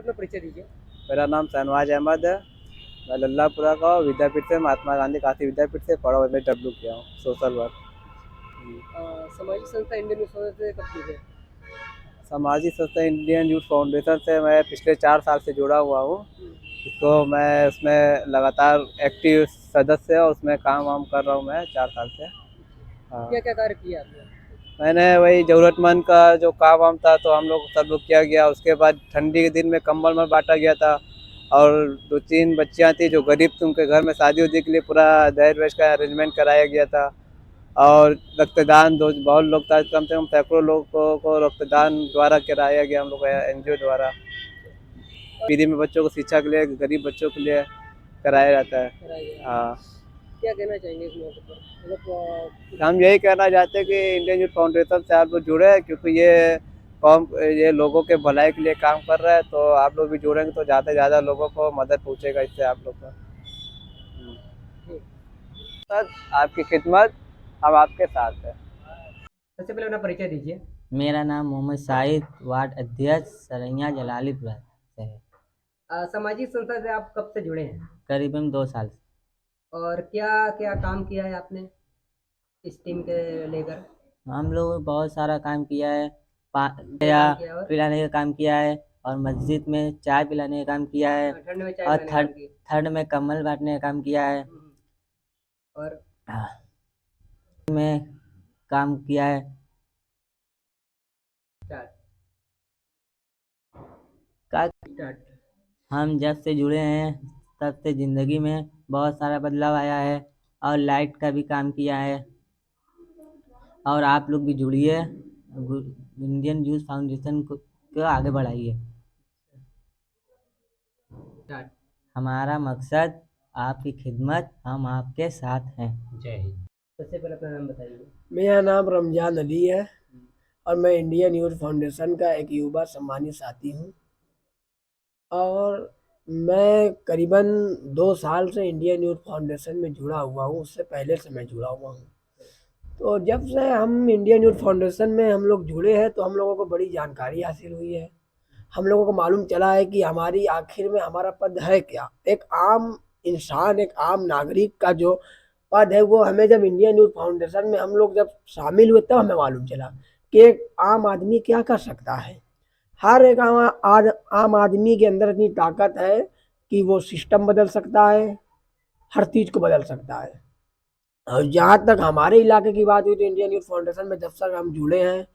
अपना परिचय दीजिए। मेरा नाम शहनवाज अहमद है। मैं लल्लापुरा का हूँ। विद्यापीठ से महात्मा गांधी काशी विद्यापीठ से पढ़ा हुआ मैं डब्ल्यू किया हूँ सोशल वर्क। सामाजिक संस्था इंडियन न्यूज़ फाउंडेशन से कब जुड़े हैं? सामाजिक संस्था इंडियन यूथ फाउंडेशन से मैं पिछले 4 साल से जुड़ा हुआ हूँ। इसको मैं उसमें लगातार एक्टिव सदस्य है, उसमें काम वाम कर रहा हूँ मैं 4 साल से। हाँ, क्या क्या कार्य किया आपने? मैंने वही ज़रूरतमंद का जो काम वाम था तो हम लोग सब लोग किया गया। उसके बाद ठंडी के दिन में कंबल में बांटा गया था। और 2-3 बच्चियाँ थी जो गरीब थी, उनके घर में शादी उदी के लिए पूरा दहेज वहेज का अरेंजमेंट कराया गया था। और रक्तदान दो बहुत लोग था, कम से कम सैकड़ों लोगों को रक्तदान द्वारा कराया गया हम लोग एनजीओ द्वारा। फ्री में बच्चों को शिक्षा के लिए, गरीब बच्चों के लिए कराया जाता है। कराया गया। हाँ, क्या कहना चाहेंगे इस मौके पर? हम यही कहना चाहते हैं कि इंडियन यूथ फाउंडेशन से आप लोग जुड़े हैं, क्योंकि ये लोगों के भलाई के लिए काम कर रहा है। तो आप लोग भी जुड़ेंगे तो ज़्यादा से ज़्यादा लोगों को मदद पहुँचेगा इससे आप लोग को। ठीक। सर, आपकी खिदमत हम आपके साथ हैं। सबसे पहले अपना परिचय दीजिए। मेरा नाम मोहम्मद शाहिद, वार्ड अध्यक्ष सरैया जलालीपुर से है। सामाजिक संस्था से आप कब से जुड़े हैं? करीबन 2 साल से। और क्या क्या काम किया है आपने इस टीम के लेकर? हम लोग बहुत सारा काम किया है। क्या काम किया और? पिलाने का काम किया है, और मस्जिद में चाय पिलाने का काम किया है, ठंड में चाय और बनाने का काम किया। थर्ड में कम्बल बांटने का काम किया है, और में काम किया है। स्टार्ट। हम जब से जुड़े हैं तब से ज़िंदगी में बहुत सारा बदलाव आया है, और लाइट का भी काम किया है। और आप लोग भी जुड़िए, इंडियन यूथ फाउंडेशन को आगे बढ़ाइए। हमारा मकसद आपकी खिदमत, हम आपके साथ हैं। जय हिंद। सबसे पहले अपना नाम बताइए। मेरा नाम रमजान अली है और मैं इंडियन यूथ फाउंडेशन का एक युवा सम्मानित साथी हूँ। और मैं करीबन 2 साल से इंडियन यूथ फाउंडेशन में जुड़ा हुआ हूँ, उससे पहले से मैं जुड़ा हुआ हूँ। तो जब से हम इंडियन यूथ फाउंडेशन में हम लोग जुड़े हैं तो हम लोगों को बड़ी जानकारी हासिल हुई है। हम लोगों को मालूम चला है कि हमारी आखिर में हमारा पद है क्या। एक आम इंसान, एक आम नागरिक का जो पद है वो हमें जब इंडियन यूथ फाउंडेशन में हम लोग जब शामिल हुए तब हमें मालूम चला कि एक आम आदमी क्या कर सकता है। हर एक आम आदमी के अंदर इतनी ताकत है कि वो सिस्टम बदल सकता है, हर चीज़ को बदल सकता है। और जहाँ तक हमारे इलाके की बात हुई तो इंडियन यूथ फाउंडेशन में जब तक हम जुड़े हैं,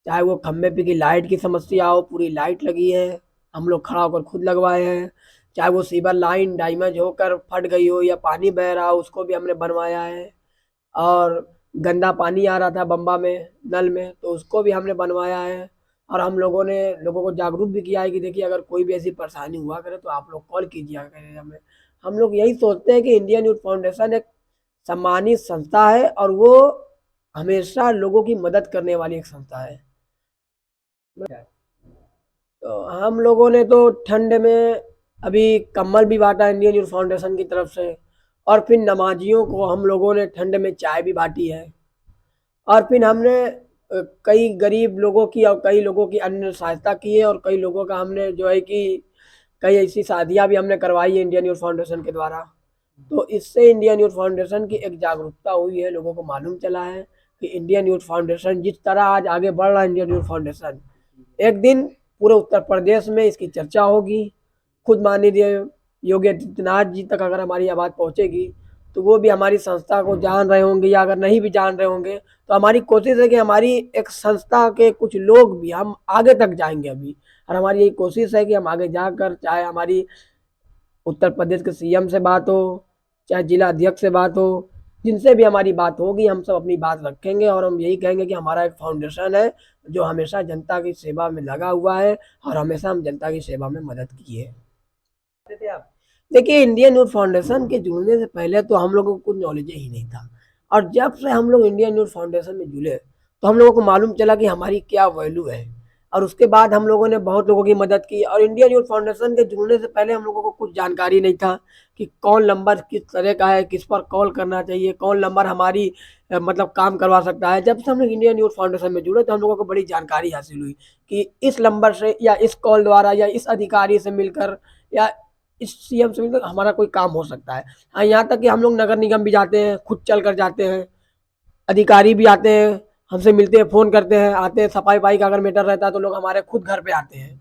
चाहे वो खम्भे पे की लाइट की समस्या हो, पूरी लाइट लगी है, हम लोग खड़ा होकर खुद लगवाए हैं। चाहे वो सीवर लाइन डैमेज होकर फट गई हो या पानी बह रहा हो, उसको भी हमने बनवाया है। और गंदा पानी आ रहा था बम्बा में नल में, तो उसको भी हमने बनवाया है। और हम लोगों ने लोगों को जागरूक भी किया है कि देखिए अगर कोई भी ऐसी परेशानी हुआ करे तो आप लोग कॉल कीजिए करें हमें। हम लोग यही सोचते हैं कि इंडियन यूथ फाउंडेशन एक सम्मानित संस्था है और वो हमेशा लोगों की मदद करने वाली एक संस्था है। तो हम लोगों ने तो ठंड में अभी कम्बल भी बांटा इंडियन यूथ फाउंडेशन की तरफ से, और फिर नमाजियों को हम लोगों ने ठंड में चाय भी बांटी है। और फिर हमने कई गरीब लोगों की और कई लोगों की अन्य सहायता की है, और कई लोगों का हमने जो है कि कई ऐसी शादियां भी हमने करवाई है इंडियन यूथ फाउंडेशन के द्वारा। तो इससे इंडियन यूथ फाउंडेशन की एक जागरूकता हुई है, लोगों को मालूम चला है कि इंडियन यूथ फाउंडेशन जिस तरह आज आगे बढ़ रहा है, इंडियन यूथ फाउंडेशन एक दिन पूरे उत्तर प्रदेश में इसकी चर्चा होगी। खुद माननीय योगी आदित्यनाथ जी तक अगर हमारी आवाज़ पहुंचेगी तो वो भी हमारी संस्था को जान रहे होंगे, या अगर नहीं भी जान रहे होंगे तो हमारी कोशिश है कि हमारी एक संस्था के कुछ लोग भी हम आगे तक जाएंगे अभी। और हमारी यही कोशिश है कि हम आगे जाकर, चाहे हमारी उत्तर प्रदेश के सीएम से बात हो, चाहे जिला अध्यक्ष से बात हो, जिनसे भी हमारी बात होगी हम सब अपनी बात रखेंगे। और हम यही कहेंगे कि हमारा एक फाउंडेशन है जो हमेशा जनता की सेवा में लगा हुआ है, और हमेशा हम जनता की सेवा में मदद की है। आप देखिए, इंडियन यूथ फाउंडेशन के जुड़ने से पहले तो हम लोगों को कुछ नॉलेज ही नहीं था। और जब से हम लोग इंडियन यूथ फाउंडेशन में जुड़े तो हम लोगों को मालूम चला कि हमारी क्या वैल्यू है। और उसके बाद हम लोगों ने बहुत लोगों की मदद की। और इंडियन यूथ फाउंडेशन के जुड़ने से पहले हम लोगों को कुछ जानकारी नहीं था कि कौन नंबर किस तरह का है, किस पर कॉल करना चाहिए, कौन नंबर हमारी मतलब काम करवा सकता है। जब से हम लोग इंडियन यूथ फाउंडेशन में जुड़े तो हम लोगों को बड़ी जानकारी हासिल हुई कि इस नंबर से या इस कॉल द्वारा या इस अधिकारी से मिलकर या इस सीएम से मिलकर हमारा कोई काम हो सकता है। हाँ, यहाँ तक कि हम लोग नगर निगम भी जाते हैं, खुद चल कर जाते हैं, अधिकारी भी आते हैं, हमसे मिलते हैं, फ़ोन करते हैं, आते हैं। सफाई-वफाई का अगर मैटर रहता है तो लोग हमारे खुद घर पे आते हैं,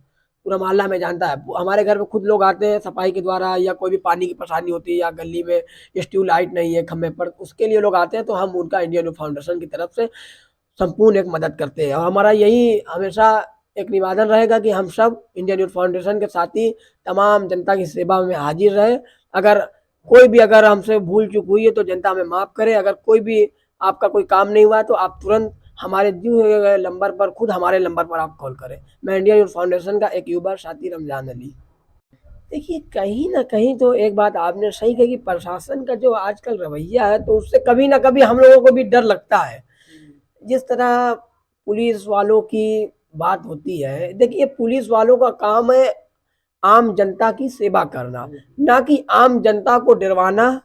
पूरा मोहल्ला में जानता है। हमारे घर पे खुद लोग आते हैं सफाई के द्वारा, या कोई भी पानी की परेशानी होती है या गली में स्ट्रीट लाइट नहीं है खंभे पर, उसके लिए लोग आते हैं, तो हम उनका इंडियन यूथ फाउंडेशन की तरफ से संपूर्ण एक मदद करते हैं। और हमारा यही हमेशा एक निवेदन रहेगा कि हम सब इंडियन यूथ फाउंडेशन के साथी तमाम जनता की सेवा में हाजिर रहे। अगर कोई भी अगर हमसे भूल चूक हुई है तो जनता हमें माफ़ करे। अगर कोई भी आपका कोई काम नहीं हुआ है तो आप तुरंत हमारे दिए हुए नंबर पर, खुद हमारे नंबर पर आप कॉल करें। मैं इंडियन यूथ फाउंडेशन का एक युवा साथी रमज़ान अली। देखिए, कहीं न कहीं तो एक बात आपने सही कही कि प्रशासन का जो आजकल रवैया है, तो उससे कभी न कभी हम लोगों को भी डर लगता है। जिस तरह पुलिस वालों की बात होती है, देखिए पुलिस वालों का काम है आम जनता की सेवा करना, ना कि आम जनता को डरवाना,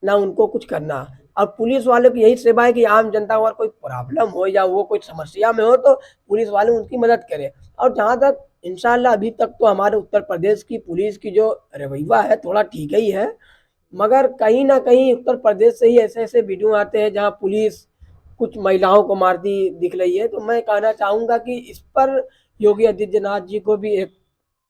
ना उनको कुछ करना। और पुलिस वालों की यही सेवा है कि आम जनता को अगर कोई प्रॉब्लम हो या वो कोई समस्या में हो तो पुलिस वाले उनकी मदद करें। और जहाँ तक इंशाअल्लाह अभी तक तो हमारे उत्तर प्रदेश की पुलिस की जो रवैया है थोड़ा ठीक ही है, मगर कहीं न कहीं उत्तर प्रदेश से ही ऐसे-ऐसे वीडियो आते हैं जहाँ पुलिस कुछ महिलाओं को मारती दिख रही है। तो मैं कहना चाहूँगा कि इस पर योगी आदित्यनाथ जी को भी एक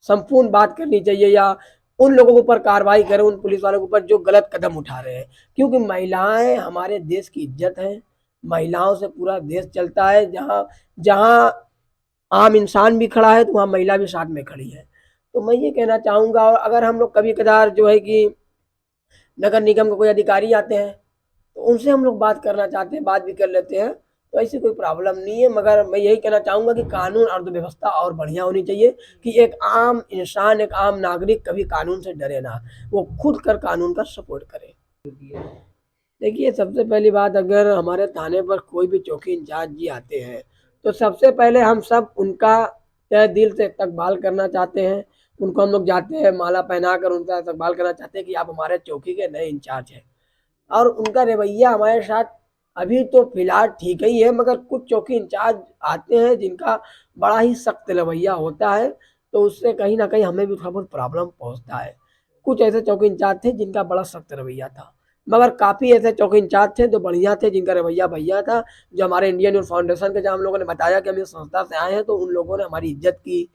संपूर्ण बात करनी चाहिए, या उन लोगों के ऊपर कार्रवाई करें, उन पुलिस वालों के ऊपर जो गलत कदम उठा रहे हैं। क्योंकि महिलाएँ हमारे देश की इज़्ज़त हैं, महिलाओं से पूरा देश चलता है। जहाँ जहाँ आम इंसान भी खड़ा है तो वहाँ महिला भी साथ में खड़ी है। तो मैं ये कहना चाहूँगा। और अगर हम लोग कभी-कभार जो है कि नगर निगम के कोई अधिकारी आते हैं, तो उनसे हम लोग बात करना चाहते हैं, बात भी कर लेते हैं, तो ऐसी कोई प्रॉब्लम नहीं है। मगर मैं यही कहना चाहूँगा कि कानून और व्यवस्था और बढ़िया होनी चाहिए कि एक आम इंसान, एक आम नागरिक कभी कानून से डरे ना, वो खुद कर कानून का सपोर्ट करे। देखिए, सबसे पहली बात, अगर हमारे थाने पर कोई भी चौकी इंचार्ज जी आते हैं, तो सबसे पहले हम सब उनका तहे दिल से इस्तकबाल करना चाहते हैं। उनको हम लोग जाते हैं, माला पहनाकर उनका इस्तकबाल करना चाहते हैं कि आप हमारे चौकी के नए इंचार्ज हैं। और उनका रवैया हमारे साथ अभी तो फ़िलहाल ठीक ही है, मगर कुछ चौकी इंचार्ज आते हैं जिनका बड़ा ही सख्त रवैया होता है, तो उससे कहीं न कहीं हमें भी थोड़ा बहुत प्रॉब्लम पहुँचता है। कुछ ऐसे चौकी इंचार्ज थे जिनका बड़ा सख्त रवैया था, मगर काफ़ी ऐसे चौकी इंचार्ज थे जो बढ़िया थे, जिनका रवैया बढ़िया था। जो हमारे इंडियन यूथ फाउंडेशन के, जब हम लोगों ने बताया कि हम इस संस्था से आए हैं, तो उन लोगों ने हमारी इज़्ज़त की,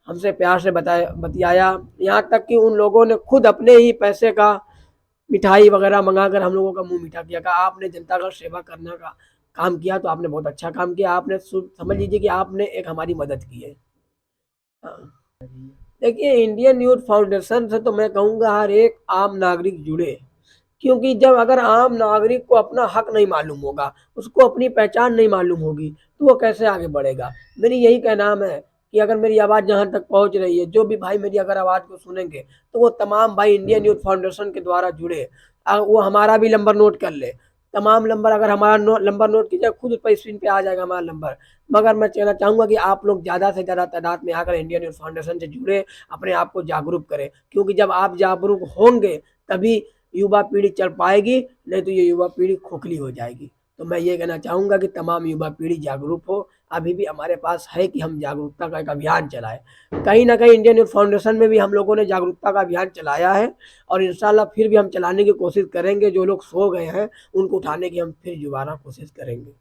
हमसे प्यार से बतियाया। यहाँ तक कि उन लोगों ने खुद अपने ही पैसे का मिठाई वगैरह मंगाकर हम लोगों का मुँह मीठा किया। कहा, आपने जनता का सेवा करने का काम किया तो आपने बहुत अच्छा काम किया। आपने समझ लीजिए कि आपने एक हमारी मदद की है। हाँ। देखिए, इंडियन यूथ फाउंडेशन से तो मैं कहूँगा हर एक आम नागरिक जुड़े। क्योंकि जब अगर आम नागरिक को अपना हक नहीं मालूम होगा, उसको अपनी पहचान नहीं मालूम होगी, तो वो कैसे आगे बढ़ेगा। मेरी यही कहना है कि अगर मेरी आवाज़ जहाँ तक पहुँच रही है, जो भी भाई मेरी अगर आवाज़ को सुनेंगे, तो वो तमाम भाई इंडियन यूथ फाउंडेशन के द्वारा जुड़े। वो हमारा भी नंबर नोट कर ले। तमाम नंबर, अगर हमारा नंबर नोट कीजिए, खुद पर स्क्रीन पे आ जाएगा हमारा नंबर। मगर मैं कहना चाहूँगा कि आप लोग ज़्यादा से ज़्यादा तादाद में आकर इंडियन यूथ फाउंडेशन से जुड़े, अपने आप को जागरूक करें। क्योंकि जब आप जागरूक होंगे तभी युवा पीढ़ी चल पाएगी, नहीं तो ये युवा पीढ़ी खोखली हो जाएगी। तो मैं ये कहना चाहूँगा कि तमाम युवा पीढ़ी जागरूक हो। अभी भी हमारे पास है कि हम जागरूकता का एक अभियान चलाएँ। कहीं न कहीं इंडियन यूथ फाउंडेशन में भी हम लोगों ने जागरूकता का अभियान चलाया है, और इंशाअल्लाह फिर भी हम चलाने की कोशिश करेंगे। जो लोग सो गए हैं, उनको उठाने की हम फिर दोबारा कोशिश करेंगे।